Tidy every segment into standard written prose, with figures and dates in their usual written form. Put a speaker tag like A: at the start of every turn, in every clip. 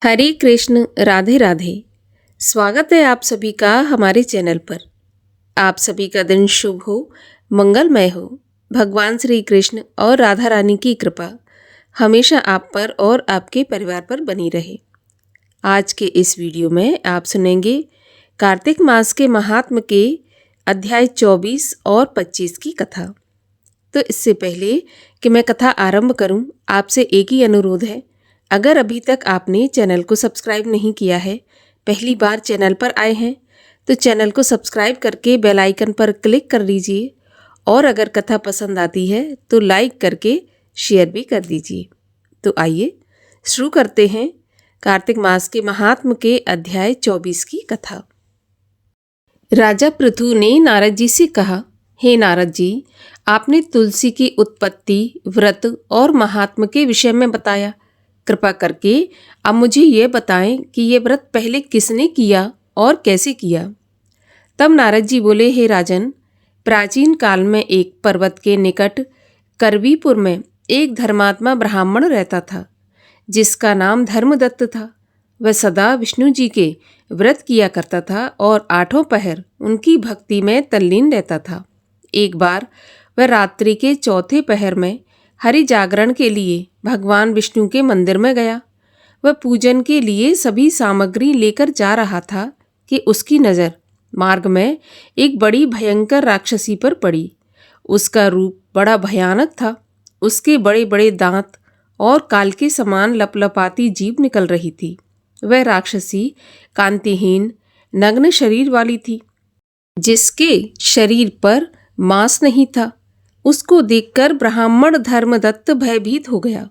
A: हरे कृष्ण राधे राधे। स्वागत है आप सभी का हमारे चैनल पर। आप सभी का दिन शुभ हो, मंगलमय हो। भगवान श्री कृष्ण और राधा रानी की कृपा हमेशा आप पर और आपके परिवार पर बनी रहे। आज के इस वीडियो में आप सुनेंगे कार्तिक मास के महात्म के अध्याय 24 और 25 की कथा। तो इससे पहले कि मैं कथा आरंभ करूं, आपसे एक ही अनुरोध है। अगर अभी तक आपने चैनल को सब्सक्राइब नहीं किया है, पहली बार चैनल पर आए हैं, तो चैनल को सब्सक्राइब करके बेल आइकन पर क्लिक कर लीजिए और अगर कथा पसंद आती है तो लाइक करके शेयर भी कर दीजिए। तो आइए शुरू करते हैं कार्तिक मास के महात्म के अध्याय 24 की कथा। राजा पृथु ने नारद जी से कहा, हे नारद जी, आपने तुलसी की उत्पत्ति, व्रत और महात्म के विषय में बताया। कृपा करके अब मुझे ये बताएं कि ये व्रत पहले किसने किया और कैसे किया। तब नारद जी बोले, हे राजन, प्राचीन काल में एक पर्वत के निकट करवीपुर में एक धर्मात्मा ब्राह्मण रहता था, जिसका नाम धर्मदत्त था। वह सदा विष्णु जी के व्रत किया करता था और 8 पहर उनकी भक्ति में तल्लीन रहता था। एक बार वह रात्रि के 4 पहर में हरि जागरण के लिए भगवान विष्णु के मंदिर में गया। वह पूजन के लिए सभी सामग्री लेकर जा रहा था कि उसकी नज़र मार्ग में एक बड़ी भयंकर राक्षसी पर पड़ी। उसका रूप बड़ा भयानक था। उसके बड़े बड़े दांत और काल के समान लपलपाती जीभ निकल रही थी। वह राक्षसी कांतिहीन नग्न शरीर वाली थी, जिसके शरीर पर मांस नहीं था। उसको देखकर ब्राह्मण धर्मदत्त भयभीत हो गया।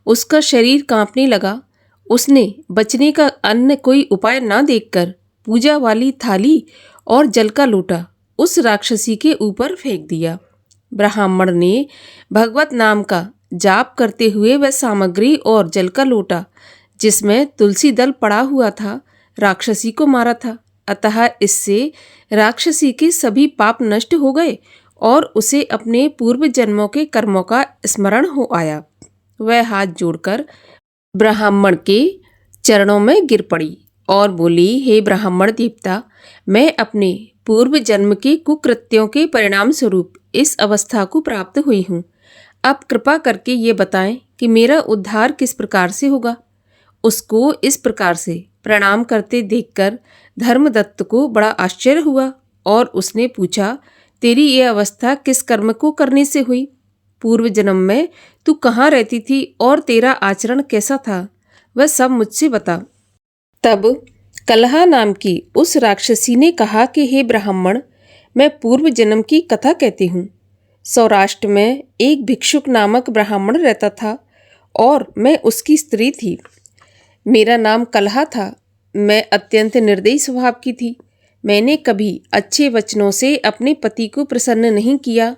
A: उसका शरीर कांपने लगा। उसने बचने का अन्य कोई उपाय न देखकर पूजा वाली थाली और जल का लोटा उस राक्षसी के ऊपर फेंक दिया। ब्राह्मण ने भगवत नाम का जाप करते हुए वह सामग्री और जल का लोटा, जिसमें तुलसी दल पड़ा हुआ था, राक्षसी को मारा था। अतः इससे राक्षसी के सभी पाप नष्ट हो गए और उसे अपने पूर्व जन्मों के कर्मों का स्मरण हो आया। वह हाथ जोड़कर ब्राह्मण के चरणों में गिर पड़ी और बोली, हे ब्राह्मण देवता, मैं अपने पूर्व जन्म के कुकृत्यों के परिणाम स्वरूप इस अवस्था को प्राप्त हुई हूँ। अब कृपा करके ये बताएं कि मेरा उद्धार किस प्रकार से होगा। उसको इस प्रकार से प्रणाम करते देखकर धर्मदत्त को बड़ा आश्चर्य हुआ और उसने पूछा, तेरी ये अवस्था किस कर्म को करने से हुई? पूर्व जन्म में तू कहाँ रहती थी और तेरा आचरण कैसा था? वह सब मुझसे बता। तब कलहा नाम की उस राक्षसी ने कहा कि हे ब्राह्मण, मैं पूर्व जन्म की कथा कहती हूँ। सौराष्ट्र में एक भिक्षुक नामक ब्राह्मण रहता था और मैं उसकी स्त्री थी। मेरा नाम कलहा था। मैं अत्यंत निर्दयी स्वभाव की थी। मैंने कभी अच्छे वचनों से अपने पति को प्रसन्न नहीं किया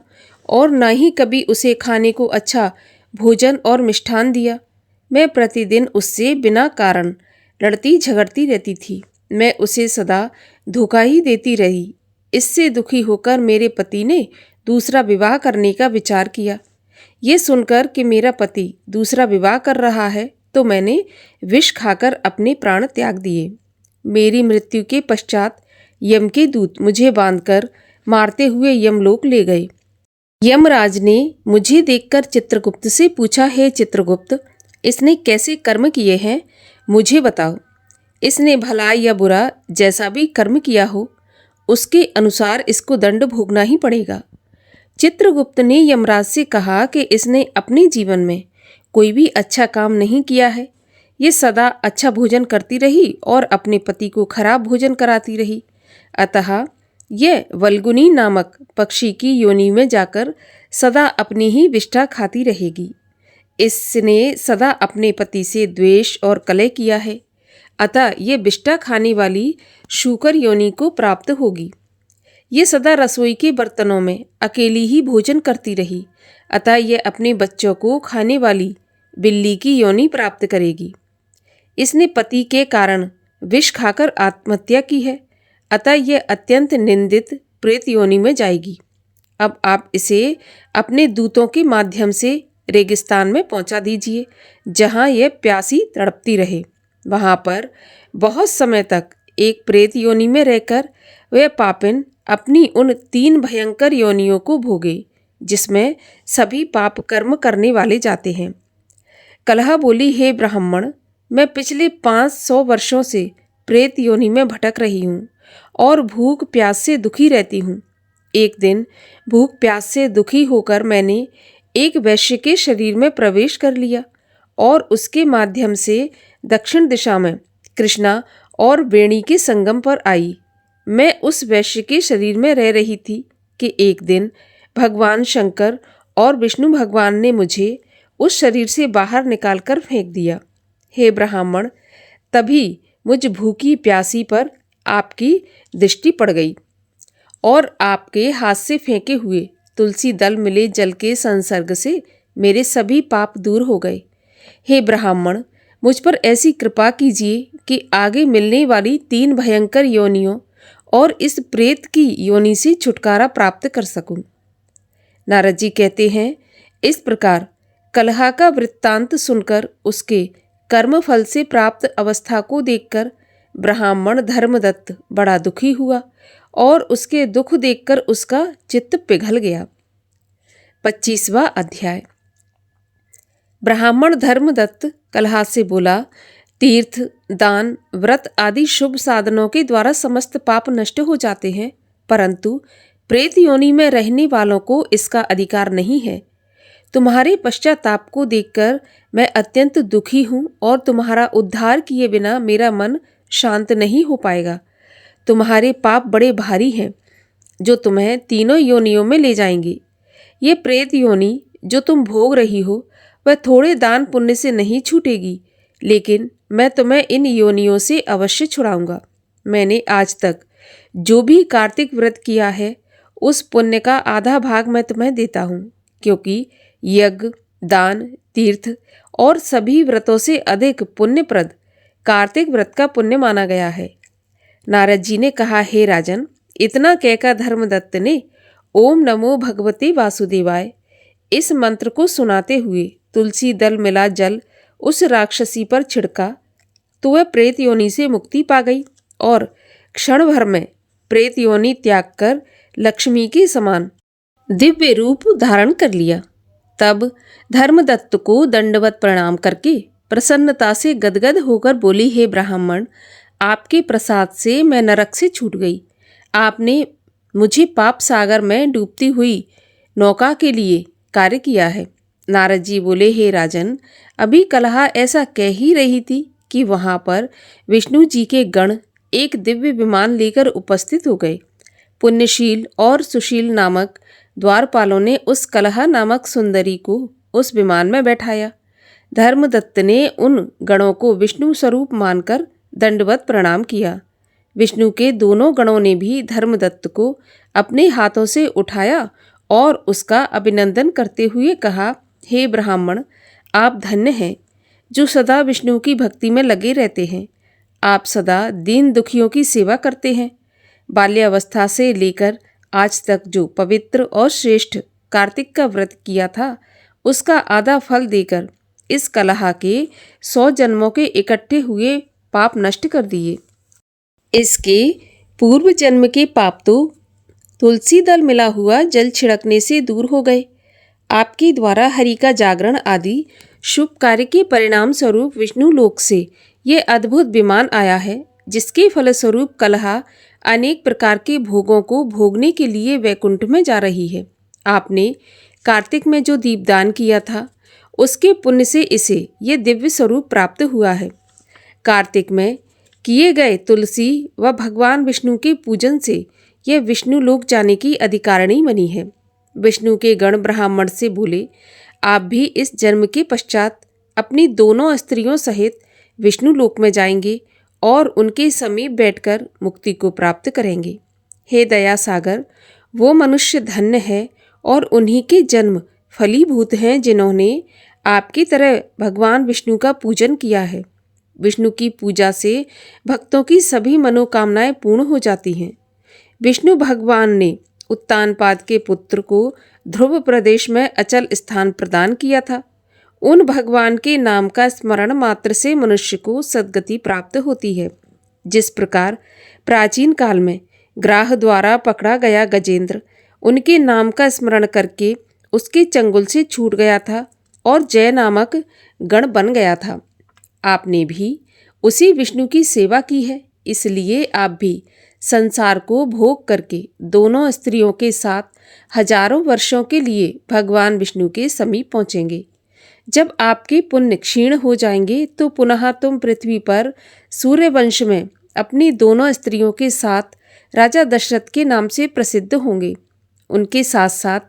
A: और न ही कभी उसे खाने को अच्छा भोजन और मिष्ठान दिया। मैं प्रतिदिन उससे बिना कारण लड़ती झगड़ती रहती थी। मैं उसे सदा धोखा ही देती रही। इससे दुखी होकर मेरे पति ने दूसरा विवाह करने का विचार किया। ये सुनकर कि मेरा पति दूसरा विवाह कर रहा है, तो मैंने विष खाकर अपने प्राण त्याग दिए। मेरी मृत्यु के पश्चात यम के दूत मुझे बांधकर मारते हुए यमलोक ले गए। यमराज ने मुझे देखकर चित्रगुप्त से पूछा, हे चित्रगुप्त, इसने कैसे कर्म किए हैं, मुझे बताओ। इसने भला या बुरा जैसा भी कर्म किया हो, उसके अनुसार इसको दंड भोगना ही पड़ेगा। चित्रगुप्त ने यमराज से कहा कि इसने अपने जीवन में कोई भी अच्छा काम नहीं किया है। ये सदा अच्छा भोजन करती रही और अपने पति को खराब भोजन कराती रही। अतः यह वल्गुनी नामक पक्षी की योनि में जाकर सदा अपनी ही विष्ठा खाती रहेगी। इसने सदा अपने पति से द्वेष और कलह किया है, अतः ये विष्ठा खाने वाली शूकर योनि को प्राप्त होगी। ये सदा रसोई के बर्तनों में अकेली ही भोजन करती रही, अतः यह अपने बच्चों को खाने वाली बिल्ली की योनि प्राप्त करेगी। इसने पति के कारण विष खाकर आत्महत्या की है, अतः यह अत्यंत निंदित प्रेत योनि में जाएगी। अब आप इसे अपने दूतों के माध्यम से रेगिस्तान में पहुंचा दीजिए, जहां यह प्यासी तड़पती रहे। वहाँ पर बहुत समय तक एक प्रेत योनि में रहकर वे पापिन अपनी उन 3 भयंकर योनियों को भोगे जिसमें सभी पाप कर्म करने वाले जाते हैं। कलहा बोली, हे ब्राह्मण, मैं पिछले 500 वर्षों से प्रेत योनि में भटक रही हूँ और भूख प्यास से दुखी रहती हूँ। एक दिन भूख प्यास से दुखी होकर मैंने एक वैश्य के शरीर में प्रवेश कर लिया और उसके माध्यम से दक्षिण दिशा में कृष्णा और वेणी के संगम पर आई। मैं उस वैश्य के शरीर में रह रही थी कि एक दिन भगवान शंकर और विष्णु भगवान ने मुझे उस शरीर से बाहर निकालकर फेंक दिया। हे ब्राह्मण, तभी मुझ भूखी प्यासी पर आपकी दृष्टि पड़ गई और आपके हाथ से फेंके हुए तुलसी दल मिले जल के संसर्ग से मेरे सभी पाप दूर हो गए। हे ब्राह्मण, मुझ पर ऐसी कृपा कीजिए कि आगे मिलने वाली 3 भयंकर योनियों और इस प्रेत की योनि से छुटकारा प्राप्त कर सकूं। नारद जी कहते हैं, इस प्रकार कलहा का वृत्तांत सुनकर उसके कर्म फल से प्राप्त अवस्था को देखकर ब्राह्मण धर्मदत्त बड़ा दुखी हुआ और उसके दुख देखकर उसका चित्त पिघल गया। 25वां अध्याय। ब्राह्मण धर्मदत्त कलहा से बोला, तीर्थ, दान, व्रत आदि शुभ साधनों के द्वारा समस्त पाप नष्ट हो जाते हैं, परंतु प्रेत योनि में रहने वालों को इसका अधिकार नहीं है। तुम्हारे पश्चाताप को देखकर मैं अत्यंत दुखी हूँ और तुम्हारा उद्धार किए बिना मेरा मन शांत नहीं हो पाएगा। तुम्हारे पाप बड़े भारी हैं जो तुम्हें 3 योनियों में ले जाएंगे। ये प्रेत योनि जो तुम भोग रही हो वह थोड़े दान पुण्य से नहीं छूटेगी, लेकिन मैं तुम्हें इन योनियों से अवश्य छुड़ाऊंगा। मैंने आज तक जो भी कार्तिक व्रत किया है उस पुण्य का आधा भाग मैं तुम्हें देता हूँ, क्योंकि यज्ञ, दान, तीर्थ और सभी व्रतों से अधिक पुण्यप्रद कार्तिक व्रत का पुण्य माना गया है। नारद जी ने कहा, हे राजन, इतना कहकर धर्मदत्त ने ओम नमो भगवते वासुदेवाय इस मंत्र को सुनाते हुए तुलसी दल मिला जल उस राक्षसी पर छिड़का तो वह प्रेत योनि से मुक्ति पा गई और क्षण भर में प्रेत योनि त्याग कर लक्ष्मी के समान दिव्य रूप धारण कर लिया। तब धर्मदत्त को दंडवत प्रणाम करके प्रसन्नता से गदगद होकर बोली, हे ब्राह्मण, आपके प्रसाद से मैं नरक से छूट गई। आपने मुझे पाप सागर में डूबती हुई नौका के लिए कार्य किया है। नारद जी बोले, हे राजन, अभी कलहा ऐसा कह ही रही थी कि वहाँ पर विष्णु जी के गण एक दिव्य विमान लेकर उपस्थित हो गए। पुण्यशील और सुशील नामक द्वारपालों ने उस कलहा नामक सुंदरी को उस विमान में बैठाया। धर्मदत्त ने उन गणों को विष्णु स्वरूप मानकर दंडवत प्रणाम किया। विष्णु के दोनों गणों ने भी धर्मदत्त को अपने हाथों से उठाया और उसका अभिनंदन करते हुए कहा, हे ब्राह्मण, आप धन्य हैं जो सदा विष्णु की भक्ति में लगे रहते हैं। आप सदा दीन दुखियों की सेवा करते हैं। बाल्यावस्था से लेकर आज तक जो पवित्र और श्रेष्ठ कार्तिक का व्रत किया था उसका आधा फल देकर इस कलहा के 100 जन्मों के इकट्ठे हुए पाप नष्ट कर दिए। इसके पूर्व जन्म के पाप तो तुलसी दल मिला हुआ जल छिड़कने से दूर हो गए। आपके द्वारा हरि का जागरण आदि शुभ कार्य के परिणाम स्वरूप विष्णु लोक से ये अद्भुत विमान आया है, जिसके फलस्वरूप कलहा अनेक प्रकार के भोगों को भोगने के लिए वैकुंठ में जा रही है। आपने कार्तिक में जो दीपदान किया था उसके पुण्य से इसे ये दिव्य स्वरूप प्राप्त हुआ है। कार्तिक में किए गए तुलसी व भगवान विष्णु के पूजन से यह विष्णु लोक जाने की अधिकारिणी बनी है। विष्णु के गण ब्राह्मण से बोले, आप भी इस जन्म के पश्चात अपनी दोनों स्त्रियों सहित विष्णु लोक में जाएंगे और उनके समीप बैठकर मुक्ति को प्राप्त करेंगे। हे दया सागर, वो मनुष्य धन्य है और उन्हीं के जन्म फलीभूत हैं जिन्होंने आपकी तरह भगवान विष्णु का पूजन किया है। विष्णु की पूजा से भक्तों की सभी मनोकामनाएं पूर्ण हो जाती हैं। विष्णु भगवान ने उत्तानपाद के पुत्र को ध्रुव प्रदेश में अचल स्थान प्रदान किया था। उन भगवान के नाम का स्मरण मात्र से मनुष्य को सद्गति प्राप्त होती है। जिस प्रकार प्राचीन काल में ग्राह द्वारा पकड़ा गया गजेंद्र उनके नाम का स्मरण करके उसके चंगुल से छूट गया था और जय नामक गण बन गया था। आपने भी उसी विष्णु की सेवा की है, इसलिए आप भी संसार को भोग करके दोनों स्त्रियों के साथ हजारों वर्षों के लिए भगवान विष्णु के समीप पहुँचेंगे। जब आपके पुण्य क्षीण हो जाएंगे तो पुनः तुम पृथ्वी पर सूर्यवंश में अपनी दोनों स्त्रियों के साथ राजा दशरथ के नाम से प्रसिद्ध होंगे। उनके साथ साथ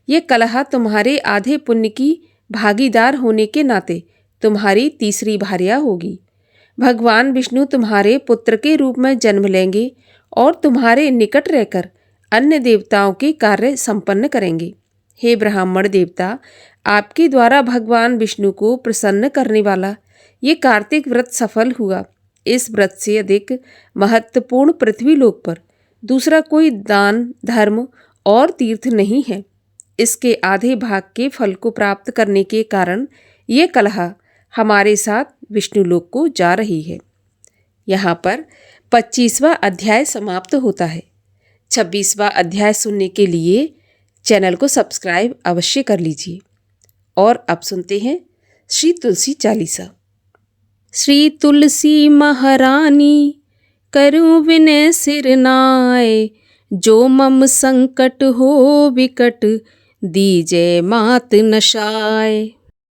A: ये कलह तुम्हारे आधे पुण्य की भागीदार होने के नाते तुम्हारी तीसरी भार्या होगी। भगवान विष्णु तुम्हारे पुत्र के रूप में जन्म लेंगे और तुम्हारे निकट रहकर अन्य देवताओं के कार्य संपन्न करेंगे। हे ब्राह्मण देवता, आपके द्वारा भगवान विष्णु को प्रसन्न करने वाला ये कार्तिक व्रत सफल हुआ। इस व्रत से अधिक महत्वपूर्ण पृथ्वी लोक पर दूसरा कोई दान धर्म और तीर्थ नहीं है। इसके आधे भाग के फल को प्राप्त करने के कारण ये कलह हमारे साथ विष्णु लोक को जा रही है। यहाँ पर 25वां अध्याय समाप्त होता है। 26वां अध्याय सुनने के लिए चैनल को सब्सक्राइब अवश्य कर लीजिए। और अब सुनते हैं श्री तुलसी चालीसा। श्री तुलसी महारानी करूं विनय सिर नाय, जो मम संकट हो विकट दीजय मात नशाय।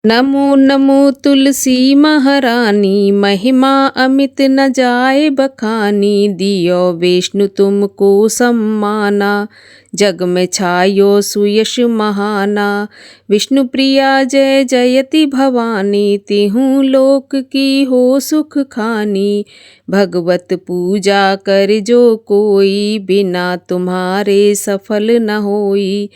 A: नमो नमो तुलसी महारानी, महिमा अमित न जाए बखानी। दियो विष्णु तुमको सम्माना, जग में छायो सुयश महाना। विष्णु प्रिया जय जयति भवानी, तिहूँ लोक की हो सुख खानी। भगवत पूजा कर जो कोई, बिना तुम्हारे सफल न होई।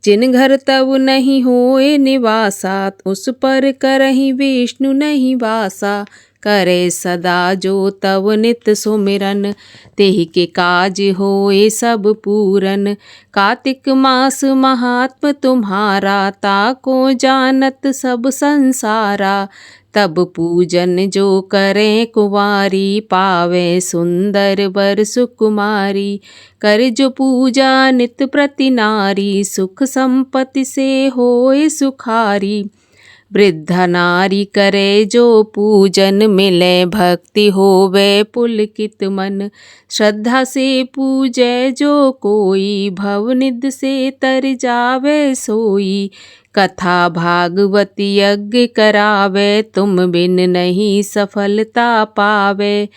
A: जिन घर तब नहीं होए निवासा, उस पर करहि विष्णु नहीं वासा। करे सदा जो तव नित सुमिरन, तेहि के काज होए सब पूरन। कार्तिक मास महात्म तुम्हारा, ताको जानत सब संसारा। तब पूजन जो करें कुंवारी, पावे सुंदर वर सुकुमारी। कर जो पूजा नित प्रति नारी, सुख संपत्ति से होए सुखारी। वृद्ध नारी करे जो पूजन, मिले भक्ति होवे पुलकित मन। श्रद्धा से पूजै जो कोई, भवनिध से तर जावे सोई। कथा भागवती यज्ञ करावे, तुम बिन नहीं सफलता पावे।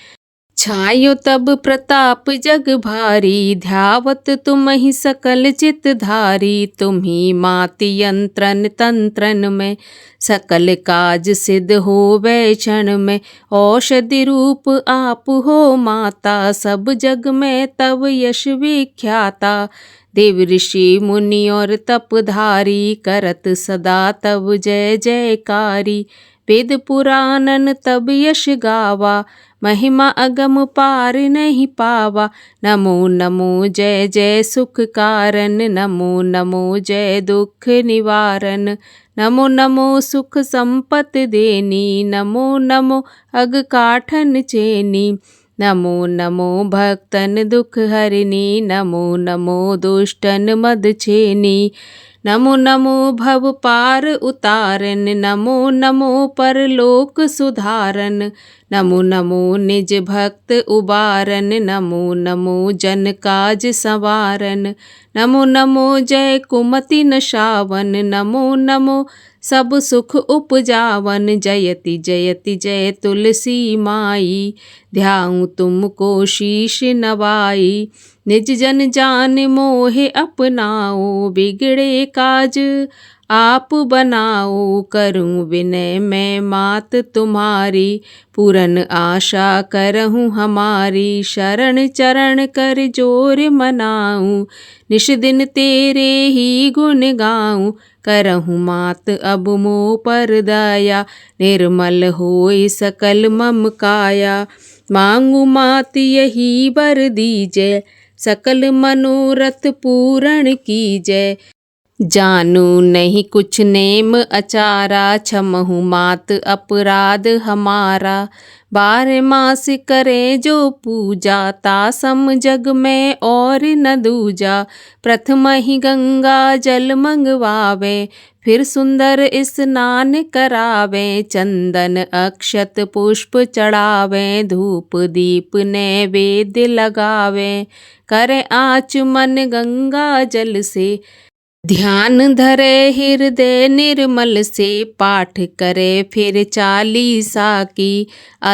A: छायो तब प्रताप जग भारी, ध्यावत तुम ही सकल चित धारी। तुम्ही माति यंत्रन तंत्रन में, सकल काज सिद्ध होवे क्षण में। औषधि रूप आप हो माता, सब जग में तब यश विख्याता। देव ऋषि मुनि और तपधारी, करत सदा तब जय जयकारी। वेद पुराणन तब यश गावा, महिमा अगम पार नहीं पावा। नमो नमो जय जय सुख कारण, नमो नमो जय दुख निवारण। नमो नमो सुख संपत्ति देनी, नमो नमो अग काठन चेनी। नमो नमो भक्तन दुख हरिनी, नमो नमो दुष्टन मद छेनी। नमो नमो भव पार उतारन, नमो नमो परलोक सुधारन। नमो नमो निज भक्त उबारन, नमो नमो जन काज संवारन। नमो नमो जय कुमति नशावन, नमो नमो सब सुख उपजावन। जयति जयति जय तुलसी माई, ध्याऊँ तुमको शीश नवाई। निज जन जान मोहे अपनाओ, बिगड़े काज आप बनाओ। करूँ विनय मैं मात तुम्हारी, पूरन आशा करहूँ हमारी। शरण चरण कर जोर मनाऊँ, निश दिन तेरे ही गुण गाऊँ। करहूँ मात अब मोह पर दया, निर्मल होय सकल मम काया। मांगू मात यही वर दीजै, सकल मनोरथ पूर्ण कीजै। जानू नहीं कुछ नेम अचारा, क्षमहु मात अपराध हमारा। 12 मास करे जो पूजा, तासम जग में और न दूजा। प्रथम ही गंगा जल मंगवावे, फिर सुंदर स्नान करावे। चंदन अक्षत पुष्प चढ़ावे, धूप दीप नैवेद्य लगावे। करे आचमन गंगा जल से, ध्यान धरे हृदय निर्मल से। पाठ करे फिर चालीसा की,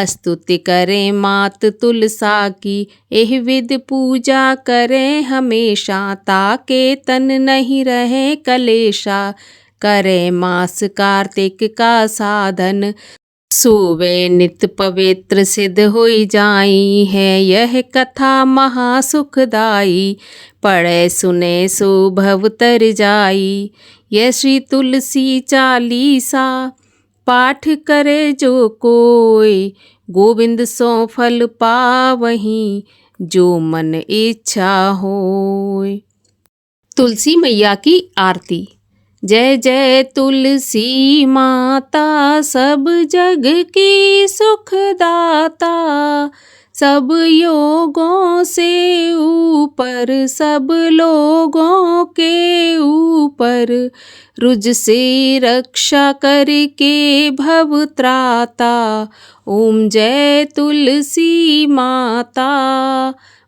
A: स्तुति करे मात तुलसा की। एह विध पूजा करे हमेशा, ताके तन नहीं रहे कलेशा। करे मास कार्तिक का साधन, सोवे नित पवित्र सिद्ध होई जाई है। यह कथा महासुखदाई, पढ़े सुने सो भव तर जाई। यह श्री तुलसी चालीसा, पाठ करे जो कोई। गोविंद सो फल पावहीं, जो मन इच्छा होय। तुलसी मैया की आरती। जय जय तुलसी माता, सब जग की सुखदाता। सब योगों से ऊपर, सब लोगों के ऊपर। रुज से रक्षा करके भव त्राता। ओम जय तुलसी माता।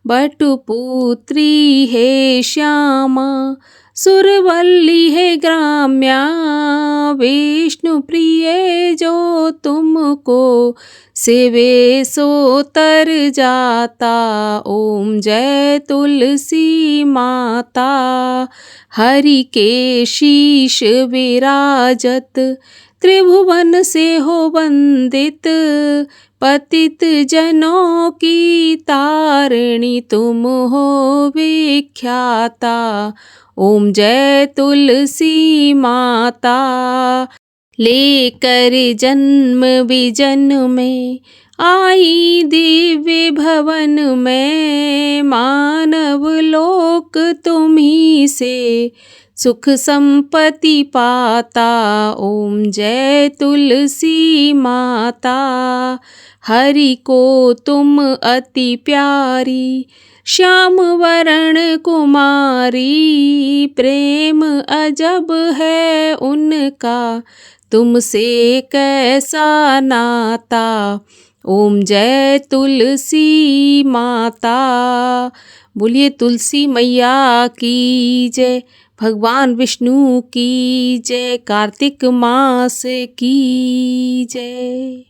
A: बटपुत्री है श्यामा, सुरवल्ली है ग्राम्या। विष्णु प्रिय जो तुमको, सेवे सो तर जाता। ओम जय तुलसी माता। हरि के शीश विराजत, त्रिभुवन से हो वंदित। पतित जनों की तारिणी, तुम हो विख्याता। ओम जय तुलसी माता। लेकर जन्म विजन में, आई दिव्य भवन में। मानव लोक तुम्ही से, सुख संपत्ति पाता। ओम जय तुलसी माता। हरि को तुम अति प्यारी, श्याम वरण कुमारी। प्रेम अजब है उनका, तुमसे कैसा नाता। ओम जय तुलसी माता। बोलिए तुलसी मैया की जय, भगवान विष्णु की जय, कार्तिक मास की जय।